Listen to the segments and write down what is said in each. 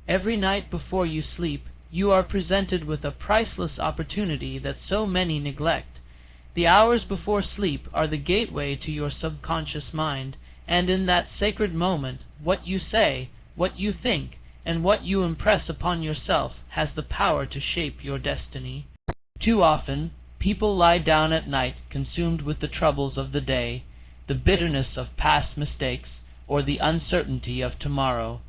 Every night before you sleep, you are presented with a priceless opportunity that so many neglect. The hours before sleep are the gateway to your subconscious mind, and in that sacred moment, what you say, what you think, and what you impress upon yourself has the power to shape your destiny. Too often, people lie down at night consumed with the troubles of the day, the bitterness of past mistakes, or the uncertainty of tomorrow.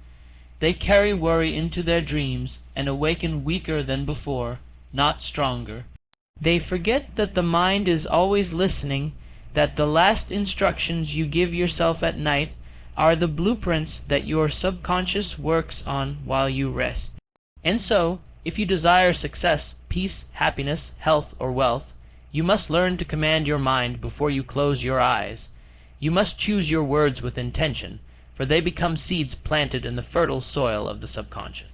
They carry worry into their dreams and awaken weaker than before, not stronger. They forget that the mind is always listening, that the last instructions you give yourself at night are the blueprints that your subconscious works on while you rest. And so, if you desire success, peace, happiness, health, or wealth, you must learn to command your mind before you close your eyes. You must choose your words with intention, for they become seeds planted in the fertile soil of the subconscious.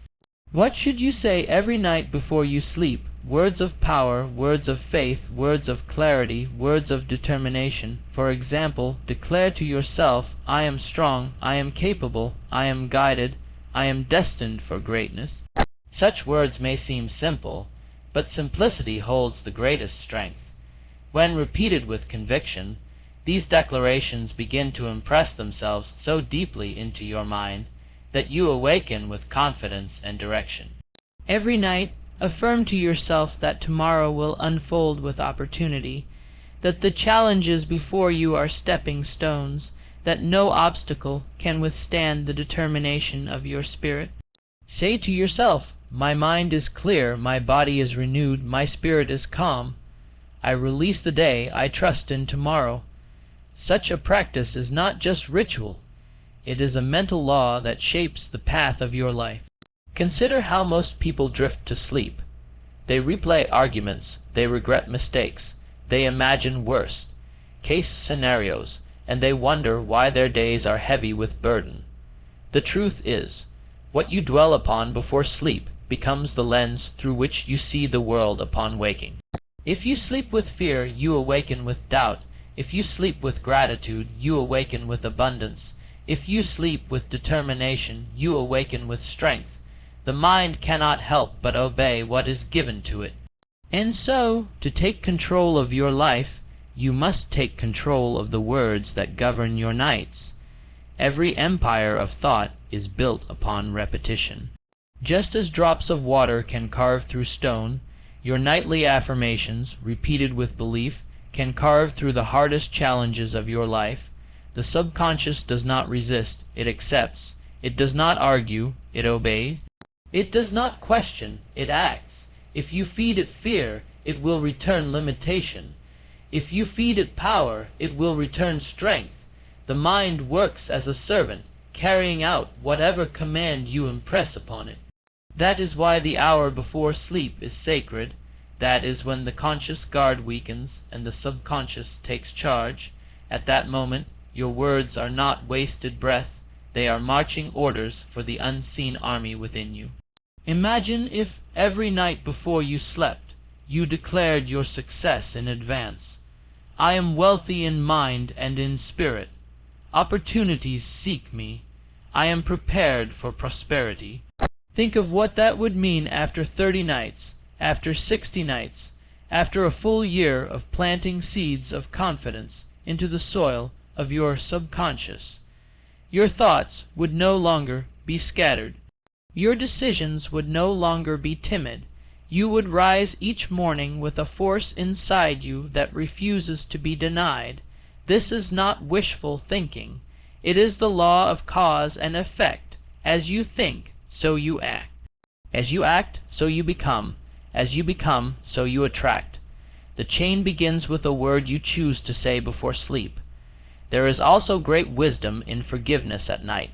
What should you say every night before you sleep? Words of power, words of faith, words of clarity, words of determination. For example, declare to yourself, I am strong, I am capable, I am guided, I am destined for greatness. Such words may seem simple, but simplicity holds the greatest strength. When repeated with conviction, these declarations begin to impress themselves so deeply into your mind that you awaken with confidence and direction. Every night, affirm to yourself that tomorrow will unfold with opportunity, that the challenges before you are stepping stones, that no obstacle can withstand the determination of your spirit. Say to yourself, my mind is clear, my body is renewed, my spirit is calm. I release the day, I trust in tomorrow. Such a practice is not just ritual. It is a mental law that shapes the path of your life. Consider how most people drift to sleep. They replay arguments, they regret mistakes, they imagine worse case scenarios, and they wonder why their days are heavy with burden. The truth is, what you dwell upon before sleep becomes the lens through which you see the world upon waking. If you sleep with fear, you awaken with doubt. If you sleep with gratitude, you awaken with abundance. If you sleep with determination, you awaken with strength. The mind cannot help but obey what is given to it. And so, to take control of your life, you must take control of the words that govern your nights. Every empire of thought is built upon repetition. Just as drops of water can carve through stone, your nightly affirmations, repeated with belief, can carve through the hardest challenges of your life. The subconscious does not resist, it accepts. It does not argue, it obeys. It does not question, it acts. If you feed it fear, it will return limitation. If you feed it power, it will return strength. The mind works as a servant, carrying out whatever command you impress upon it. That is why the hour before sleep is sacred. That is when the conscious guard weakens and the subconscious takes charge. At that moment, your words are not wasted breath, they are marching orders for the unseen army within you. Imagine if every night before you slept, you declared your success in advance. I am wealthy in mind and in spirit. Opportunities seek me. I am prepared for prosperity. Think of what that would mean after 30 nights, after 60 nights, after a full year of planting seeds of confidence into the soil of your subconscious. Your thoughts would no longer be scattered. Your decisions would no longer be timid. You would rise each morning with a force inside you that refuses to be denied. This is not wishful thinking. It is the law of cause and effect. As you think, so you act. As you act, so you become. As you become, so you attract. The chain begins with a word you choose to say before sleep. There is also great wisdom in forgiveness at night.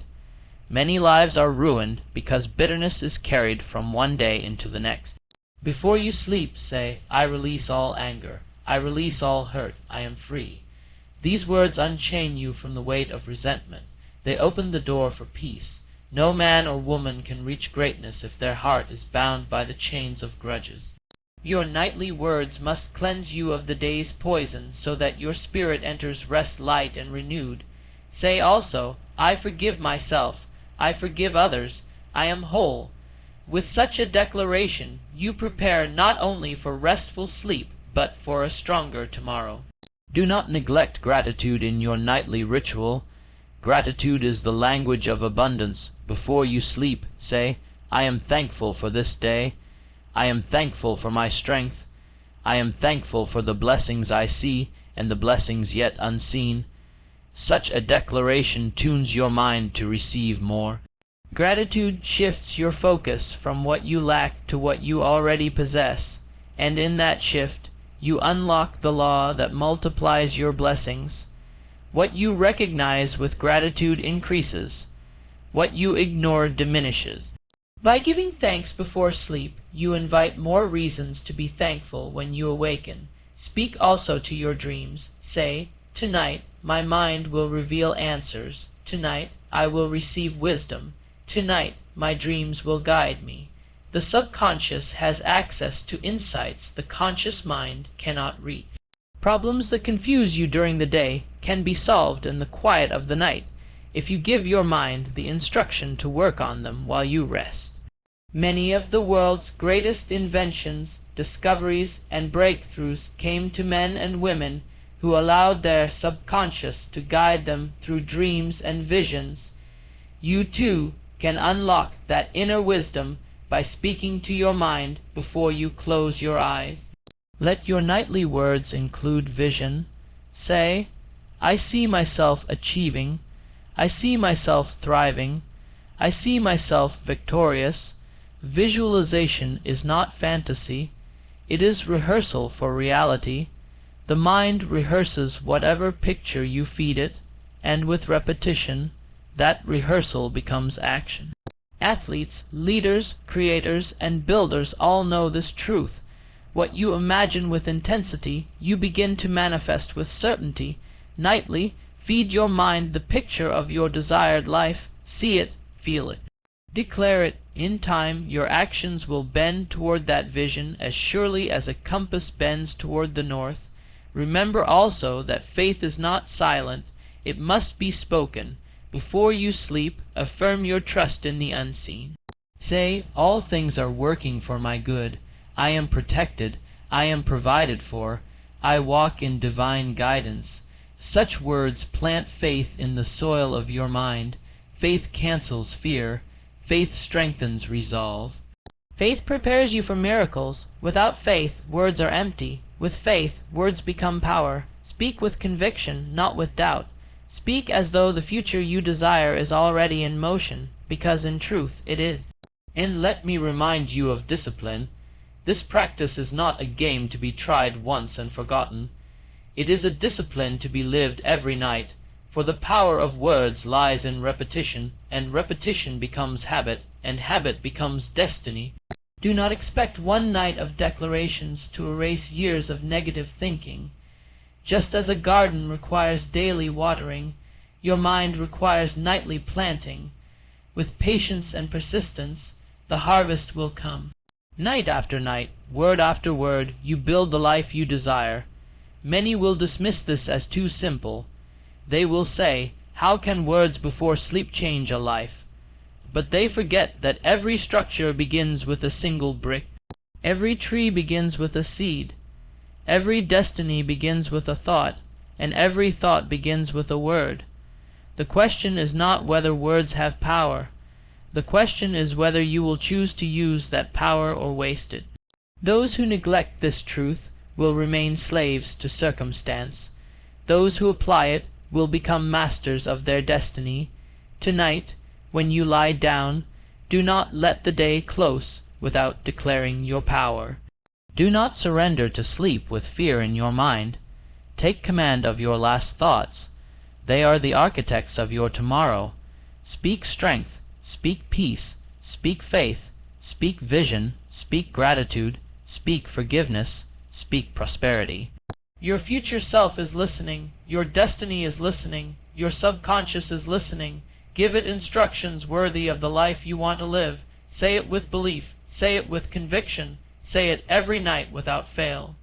Many lives are ruined because bitterness is carried from one day into the next. Before you sleep, say, I release all anger. I release all hurt. I am free. These words unchain you from the weight of resentment. They open the door for peace. No man or woman can reach greatness if their heart is bound by the chains of grudges. Your nightly words must cleanse you of the day's poison so that your spirit enters rest light and renewed. Say also, I forgive myself. I forgive others. I am whole. With such a declaration, you prepare not only for restful sleep, but for a stronger tomorrow. Do not neglect gratitude in your nightly ritual. Gratitude is the language of abundance. Before you sleep, say, "I am thankful for this day. I am thankful for my strength. I am thankful for the blessings I see and the blessings yet unseen." Such a declaration tunes your mind to receive more. Gratitude shifts your focus from what you lack to what you already possess, and in that shift, you unlock the law that multiplies your blessings. What you recognize with gratitude increases. What you ignore diminishes. By giving thanks before sleep, you invite more reasons to be thankful when you awaken. Speak also to your dreams. Say, "Tonight, my mind will reveal answers. Tonight, I will receive wisdom. Tonight, my dreams will guide me." The subconscious has access to insights the conscious mind cannot reach. Problems that confuse you during the day can be solved in the quiet of the night if you give your mind the instruction to work on them while you rest. Many of the world's greatest inventions, discoveries, and breakthroughs came to men and women who allowed their subconscious to guide them through dreams and visions. You too can unlock that inner wisdom by speaking to your mind before you close your eyes. Let your nightly words include vision. Say, "I see myself achieving. I see myself thriving. I see myself victorious." Visualization is not fantasy. It is rehearsal for reality. The mind rehearses whatever picture you feed it, and with repetition, that rehearsal becomes action. Athletes, leaders, creators, and builders all know this truth. What you imagine with intensity, you begin to manifest with certainty. Nightly, feed your mind the picture of your desired life. See it, feel it. Declare it. In time, your actions will bend toward that vision as surely as a compass bends toward the north. Remember also that faith is not silent. It must be spoken. Before you sleep, affirm your trust in the unseen. Say, "All things are working for my good. I am protected. I am provided for. I walk in divine guidance." Such words plant faith in the soil of your mind. Faith cancels fear. Faith strengthens resolve. Faith prepares you for miracles. Without faith, words are empty. With faith, words become power. Speak with conviction, not with doubt. Speak as though the future you desire is already in motion, because in truth it is. And let me remind you of discipline. This practice is not a game to be tried once and forgotten. It is a discipline to be lived every night, for the power of words lies in repetition, and repetition becomes habit, and habit becomes destiny. Do not expect one night of declarations to erase years of negative thinking. Just as a garden requires daily watering, your mind requires nightly planting. With patience and persistence, the harvest will come. Night after night, word after word, you build the life you desire. Many will dismiss this as too simple. They will say, "How can words before sleep change a life?" But they forget that every structure begins with a single brick. Every tree begins with a seed. Every destiny begins with a thought, and every thought begins with a word. The question is not whether words have power. The question is whether you will choose to use that power or waste it. Those who neglect this truth will remain slaves to circumstance. Those who apply it will become masters of their destiny. Tonight, when you lie down, do not let the day close without declaring your power. Do not surrender to sleep with fear in your mind. Take command of your last thoughts. They are the architects of your tomorrow. Speak strength, speak peace, speak faith, speak vision, speak gratitude, speak forgiveness, speak prosperity. Your future self is listening. Your destiny is listening. Your subconscious is listening. Give it instructions worthy of the life you want to live. Say it with belief. Say it with conviction. Say it every night without fail.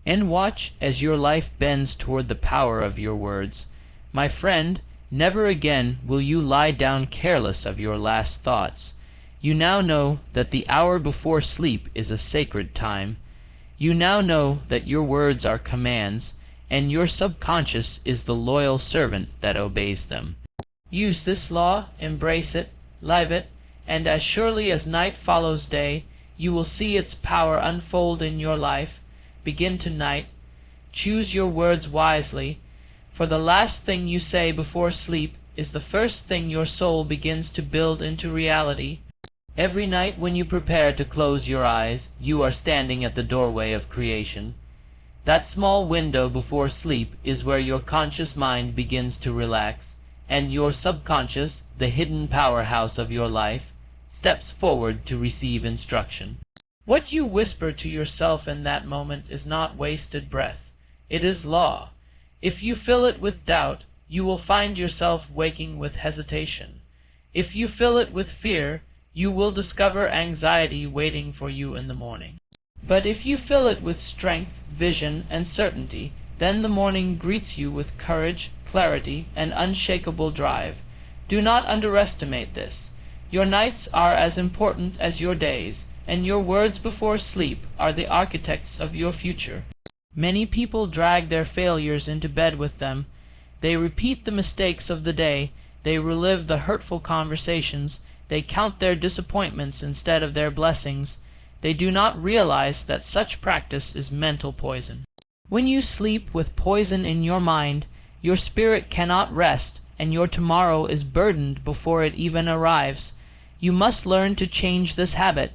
And watch as your life bends toward the power of your words. My friend, never again will you lie down careless of your last thoughts. You now know that the hour before sleep is a sacred time. You now know that your words are commands, and your subconscious is the loyal servant that obeys them. Use this law, embrace it, live it, and as surely as night follows day, you will see its power unfold in your life. Begin tonight. Choose your words wisely, for the last thing you say before sleep is the first thing your soul begins to build into reality. Every night when you prepare to close your eyes, you are standing at the doorway of creation. That small window before sleep is where your conscious mind begins to relax, and your subconscious, the hidden powerhouse of your life, steps forward to receive instruction. What you whisper to yourself in that moment is not wasted breath. It is law. If you fill it with doubt, you will find yourself waking with hesitation. If you fill it with fear, you will discover anxiety waiting for you in the morning. But if you fill it with strength, vision, and certainty, then the morning greets you with courage, clarity, and unshakable drive. Do not underestimate this. Your nights are as important as your days, and your words before sleep are the architects of your future. Many people drag their failures into bed with them. They repeat the mistakes of the day, they relive the hurtful conversations, they count their disappointments instead of their blessings. They do not realize that such practice is mental poison. When you sleep with poison in your mind, your spirit cannot rest, and your tomorrow is burdened before it even arrives. You must learn to change this habit.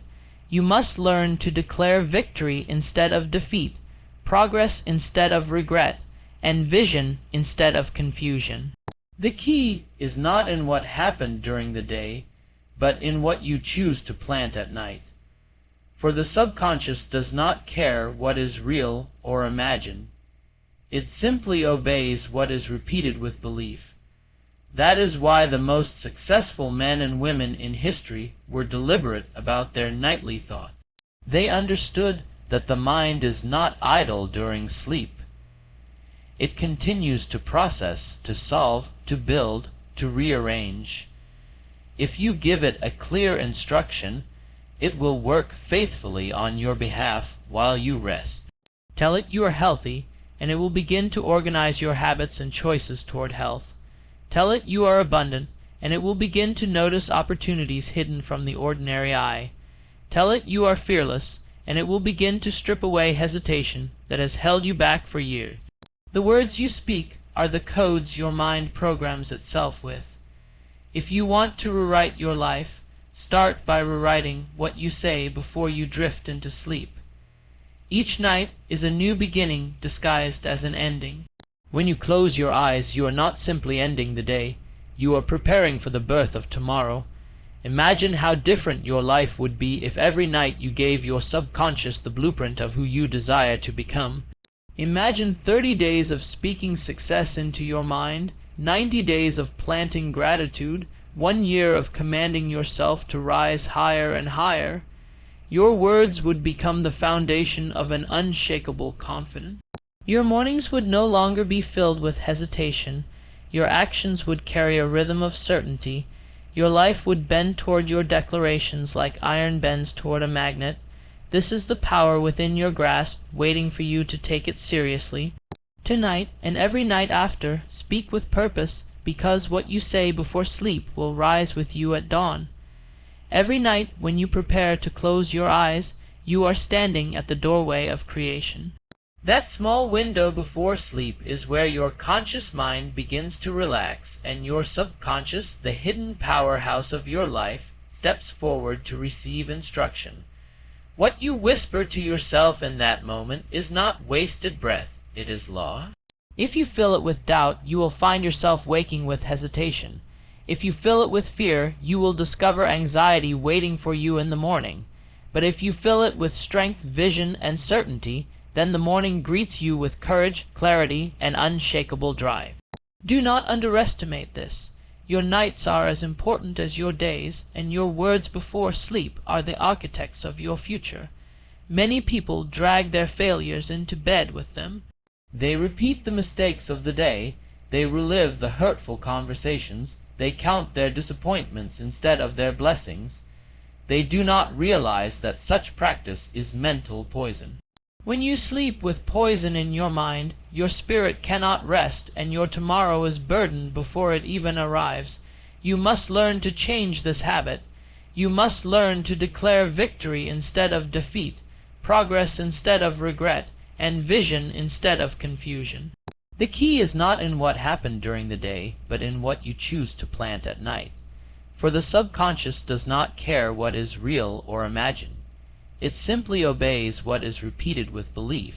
You must learn to declare victory instead of defeat, progress instead of regret, and vision instead of confusion. The key is not in what happened during the day, but in what you choose to plant at night. For the subconscious does not care what is real or imagined. It simply obeys what is repeated with belief. That is why the most successful men and women in history were deliberate about their nightly thoughts. They understood that the mind is not idle during sleep. It continues to process, to solve, to build, to rearrange. If you give it a clear instruction, it will work faithfully on your behalf while you rest. Tell it you are healthy, and it will begin to organize your habits and choices toward health. Tell it you are abundant, and it will begin to notice opportunities hidden from the ordinary eye. Tell it you are fearless, and it will begin to strip away hesitation that has held you back for years. The words you speak are the codes your mind programs itself with. If you want to rewrite your life, start by rewriting what you say before you drift into sleep. Each night is a new beginning disguised as an ending. When you close your eyes, you are not simply ending the day. You are preparing for the birth of tomorrow. Imagine how different your life would be if every night you gave your subconscious the blueprint of who you desire to become. Imagine 30 days of speaking success into your mind, 90 days of planting gratitude, 1 year of commanding yourself to rise higher and higher. Your words would become the foundation of an unshakable confidence. Your mornings would no longer be filled with hesitation. Your actions would carry a rhythm of certainty. Your life would bend toward your declarations like iron bends toward a magnet. This is the power within your grasp, waiting for you to take it seriously. Tonight, and every night after, speak with purpose, because what you say before sleep will rise with you at dawn. Every night, when you prepare to close your eyes, you are standing at the doorway of creation. That small window before sleep is where your conscious mind begins to relax, and your subconscious, the hidden powerhouse of your life, steps forward to receive instruction. What you whisper to yourself in that moment is not wasted breath, it is law. If you fill it with doubt, you will find yourself waking with hesitation. If you fill it with fear, you will discover anxiety waiting for you in the morning. But if you fill it with strength, vision, and certainty, then the morning greets you with courage, clarity, and unshakable drive. Do not underestimate this. Your nights are as important as your days, and your words before sleep are the architects of your future. Many people drag their failures into bed with them. They repeat the mistakes of the day, they relive the hurtful conversations, they count their disappointments instead of their blessings. They do not realize that such practice is mental poison. When you sleep with poison in your mind, your spirit cannot rest, and your tomorrow is burdened before it even arrives. You must learn to change this habit. You must learn to declare victory instead of defeat, progress instead of regret, and vision instead of confusion. The key is not in what happened during the day, but in what you choose to plant at night. For the subconscious does not care what is real or imagined. It simply obeys what is repeated with belief.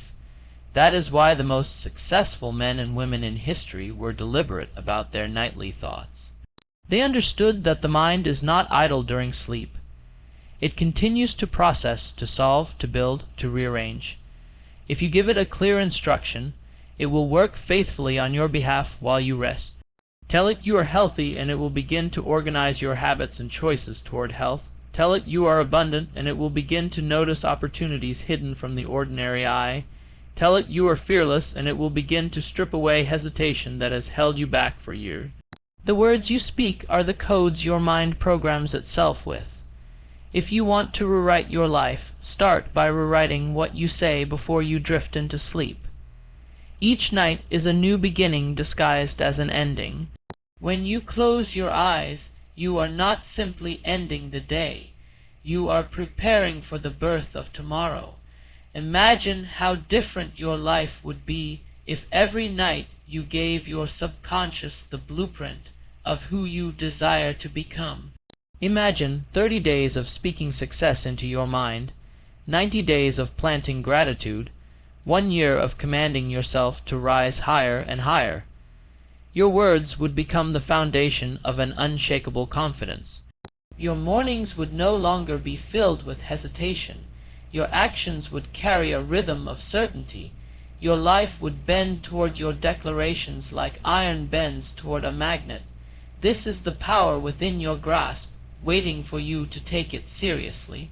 That is why the most successful men and women in history were deliberate about their nightly thoughts. They understood that the mind is not idle during sleep. It continues to process, to solve, to build, to rearrange. If you give it a clear instruction, it will work faithfully on your behalf while you rest. Tell it you are healthy, and it will begin to organize your habits and choices toward health. Tell it you are abundant, and it will begin to notice opportunities hidden from the ordinary eye. Tell it you are fearless, and it will begin to strip away hesitation that has held you back for years. The words you speak are the codes your mind programs itself with. If you want to rewrite your life, start by rewriting what you say before you drift into sleep. Each night is a new beginning disguised as an ending. When you close your eyes, you are not simply ending the day. You are preparing for the birth of tomorrow. Imagine how different your life would be if every night you gave your subconscious the blueprint of who you desire to become. Imagine 30 days of speaking success into your mind, 90 days of planting gratitude, 1 year of commanding yourself to rise higher and higher. Your words would become the foundation of an unshakable confidence. Your mornings would no longer be filled with hesitation. Your actions would carry a rhythm of certainty. Your life would bend toward your declarations like iron bends toward a magnet. This is the power within your grasp, waiting for you to take it seriously.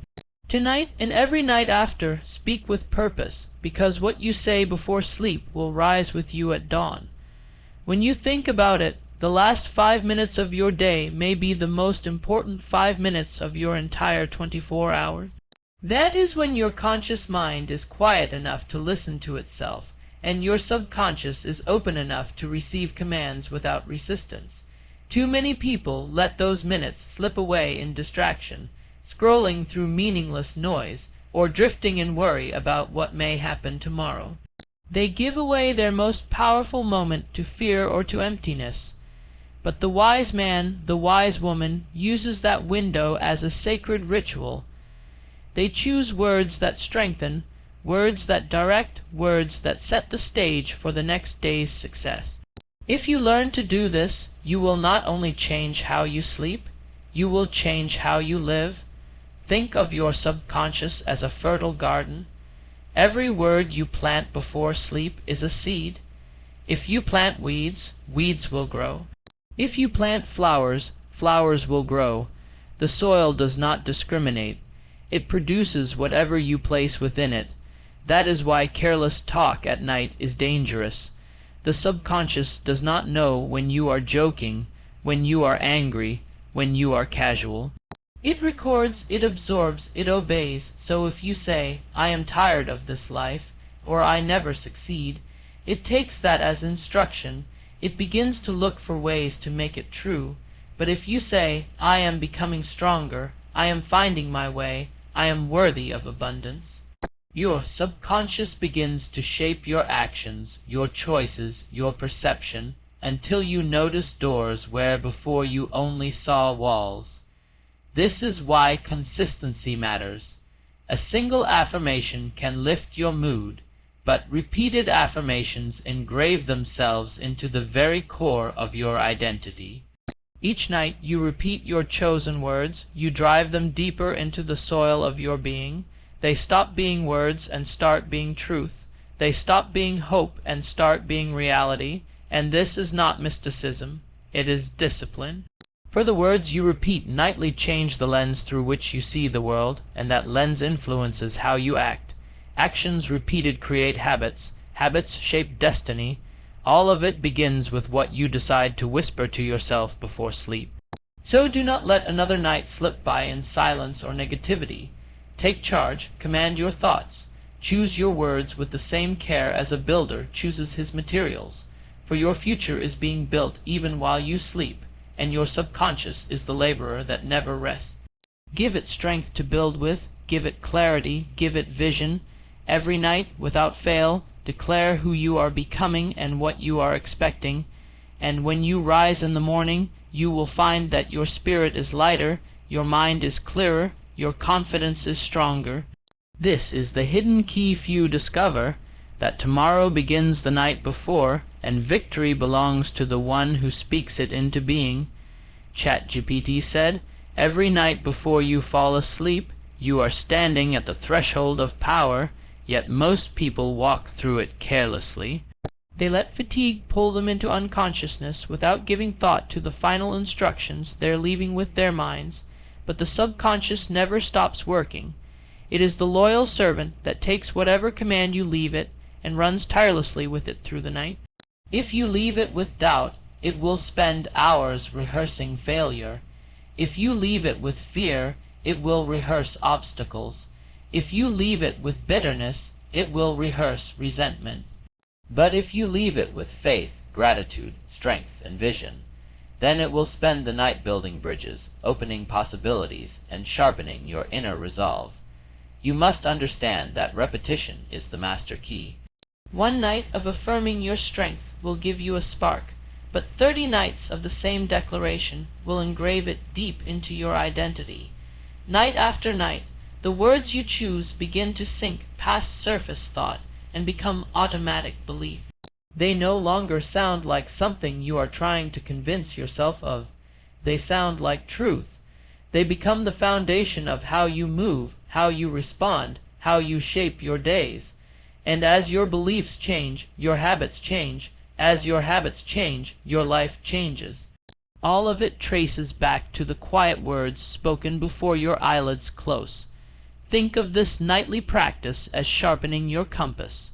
Tonight and every night after, speak with purpose, because what you say before sleep will rise with you at dawn. When you think about it, the last 5 minutes of your day may be the most important 5 minutes of your entire 24 hours. That is when your conscious mind is quiet enough to listen to itself, and your subconscious is open enough to receive commands without resistance. Too many people let those minutes slip away in distraction, scrolling through meaningless noise, or drifting in worry about what may happen tomorrow. They give away their most powerful moment to fear or to emptiness. But the wise man, the wise woman, uses that window as a sacred ritual. They choose words that strengthen, words that direct, words that set the stage for the next day's success. If you learn to do this, you will not only change how you sleep, you will change how you live. Think of your subconscious as a fertile garden. Every word you plant before sleep is a seed. If you plant weeds, weeds will grow. If you plant flowers, flowers will grow. The soil does not discriminate. It produces whatever you place within it. That is why careless talk at night is dangerous. The subconscious does not know when you are joking, when you are angry, when you are casual. It records, it absorbs, it obeys. So if you say, "I am tired of this life," or "I never succeed," it takes that as instruction. It begins to look for ways to make it true. But if you say, "I am becoming stronger, I am finding my way, I am worthy of abundance," your subconscious begins to shape your actions, your choices, your perception, until you notice doors where before you only saw walls. This is why consistency matters. A single affirmation can lift your mood, but repeated affirmations engrave themselves into the very core of your identity. Each night you repeat your chosen words, you drive them deeper into the soil of your being. They stop being words and start being truth. They stop being hope and start being reality. And this is not mysticism, it is discipline. For the words you repeat nightly change the lens through which you see the world, and that lens influences how you act. Actions repeated create habits. Habits shape destiny. All of it begins with what you decide to whisper to yourself before sleep. So do not let another night slip by in silence or negativity. Take charge, command your thoughts. Choose your words with the same care as a builder chooses his materials, for your future is being built even while you sleep, and your subconscious is the laborer that never rests. Give it strength to build with, give it clarity, give it vision. Every night, without fail, declare who you are becoming and what you are expecting, and when you rise in the morning, you will find that your spirit is lighter, your mind is clearer, your confidence is stronger. This is the hidden key few discover, that tomorrow begins the night before, and victory belongs to the one who speaks it into being. ChatGPT said, "Every night before you fall asleep, you are standing at the threshold of power, yet most people walk through it carelessly." They let fatigue pull them into unconsciousness without giving thought to the final instructions they're leaving with their minds, but the subconscious never stops working. It is the loyal servant that takes whatever command you leave it and runs tirelessly with it through the night. If you leave it with doubt, it will spend hours rehearsing failure. If you leave it with fear, it will rehearse obstacles. If you leave it with bitterness, it will rehearse resentment. But if you leave it with faith, gratitude, strength, and vision, then it will spend the night building bridges, opening possibilities, and sharpening your inner resolve. You must understand that repetition is the master key. One night of affirming your strength will give you a spark, but 30 nights of the same declaration will engrave it deep into your identity. Night after night, the words you choose begin to sink past surface thought and become automatic belief. They no longer sound like something you are trying to convince yourself of. They sound like truth. They become the foundation of how you move, how you respond, how you shape your days. And as your beliefs change, your habits change. As your habits change, your life changes. All of it traces back to the quiet words spoken before your eyelids close. Think of this nightly practice as sharpening your compass.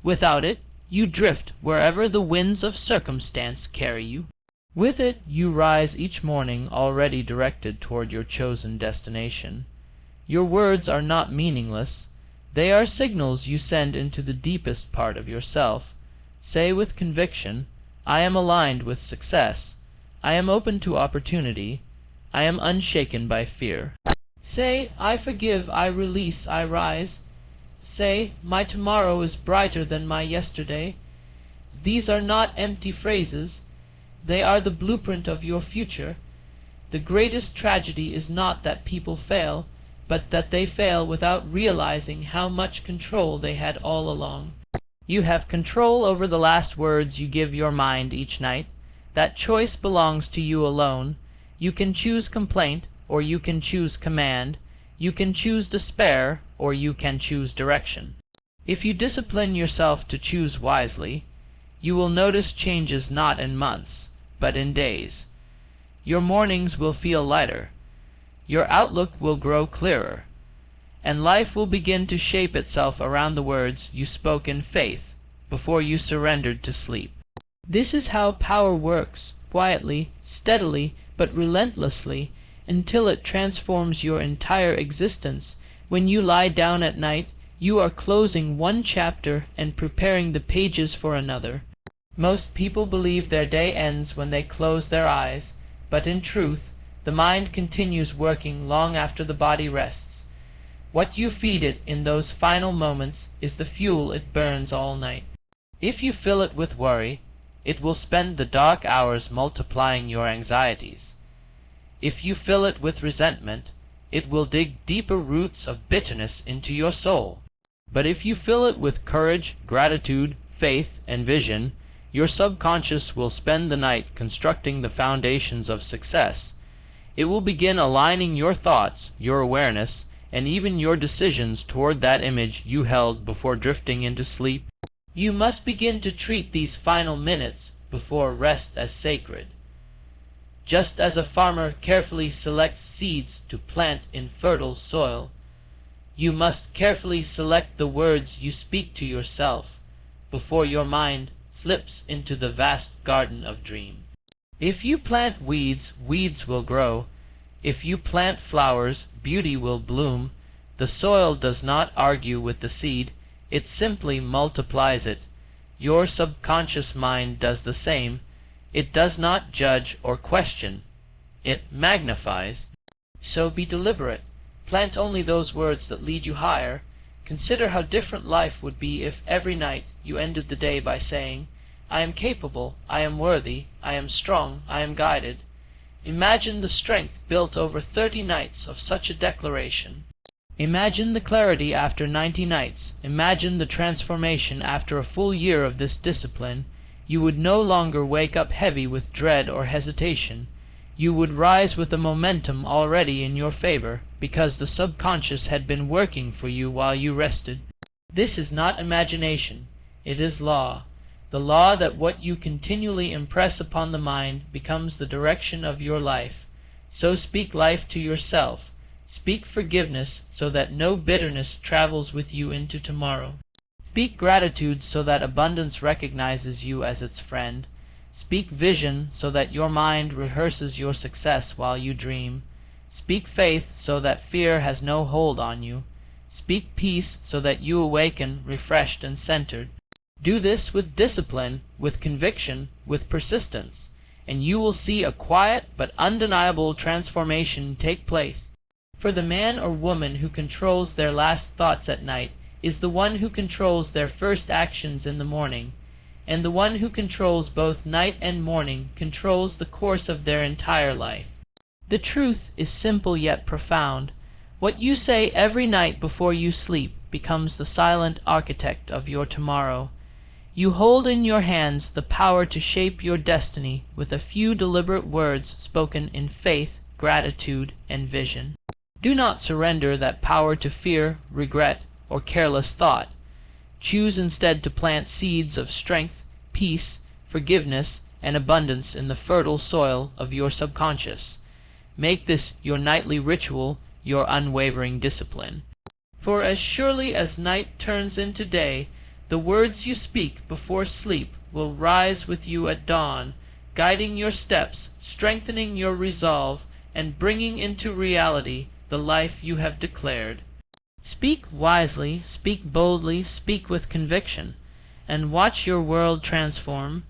Without it, you drift wherever the winds of circumstance carry you. With it, you rise each morning already directed toward your chosen destination. Your words are not meaningless. They are signals you send into the deepest part of yourself. Say with conviction, "I am aligned with success. I am open to opportunity. I am unshaken by fear." Say, "I forgive, I release, I rise." Say, "My tomorrow is brighter than my yesterday." These are not empty phrases. They are the blueprint of your future. The greatest tragedy is not that people fail, but that they fail without realizing how much control they had all along. You have control over the last words you give your mind each night. That choice belongs to you alone. You can choose complaint, or you can choose command. You can choose despair, or you can choose direction. If you discipline yourself to choose wisely, you will notice changes not in months, but in days. Your mornings will feel lighter. Your outlook will grow clearer, and life will begin to shape itself around the words you spoke in faith before you surrendered to sleep. This is how power works, quietly, steadily, but relentlessly, until it transforms your entire existence. When you lie down at night, you are closing one chapter and preparing the pages for another. Most people believe their day ends when they close their eyes, but in truth, the mind continues working long after the body rests. What you feed it in those final moments is the fuel it burns all night. If you fill it with worry, it will spend the dark hours multiplying your anxieties. If you fill it with resentment, it will dig deeper roots of bitterness into your soul. But if you fill it with courage, gratitude, faith, and vision, your subconscious will spend the night constructing the foundations of success. It will begin aligning your thoughts, your awareness, and even your decisions toward that image you held before drifting into sleep. You must begin to treat these final minutes before rest as sacred. Just as a farmer carefully selects seeds to plant in fertile soil, you must carefully select the words you speak to yourself before your mind slips into the vast garden of dreams. If you plant weeds, weeds will grow. If you plant flowers, beauty will bloom. The soil does not argue with the seed, it simply multiplies it. Your subconscious mind does the same. It does not judge or question. It magnifies. So be deliberate. Plant only those words that lead you higher. Consider how different life would be if every night you ended the day by saying, "I am capable, I am worthy, I am strong, I am guided." Imagine the strength built over 30 nights of such a declaration. Imagine the clarity after 90 nights. Imagine the transformation after a full year of this discipline. You would no longer wake up heavy with dread or hesitation. You would rise with a momentum already in your favor, because the subconscious had been working for you while you rested. This is not imagination. It is law. The law that what you continually impress upon the mind becomes the direction of your life. So speak life to yourself. Speak forgiveness so that no bitterness travels with you into tomorrow. Speak gratitude so that abundance recognizes you as its friend. Speak vision so that your mind rehearses your success while you dream. Speak faith so that fear has no hold on you. Speak peace so that you awaken refreshed and centered. Do this with discipline, with conviction, with persistence, and you will see a quiet but undeniable transformation take place. For the man or woman who controls their last thoughts at night is the one who controls their first actions in the morning, and the one who controls both night and morning controls the course of their entire life. The truth is simple yet profound. What you say every night before you sleep becomes the silent architect of your tomorrow. You hold in your hands the power to shape your destiny with a few deliberate words spoken in faith, gratitude, and vision. Do not surrender that power to fear, regret, or careless thought. Choose instead to plant seeds of strength, peace, forgiveness, and abundance in the fertile soil of your subconscious. Make this your nightly ritual, your unwavering discipline. For as surely as night turns into day, the words you speak before sleep will rise with you at dawn, guiding your steps, strengthening your resolve, and bringing into reality the life you have declared. Speak wisely, speak boldly, speak with conviction, and watch your world transform.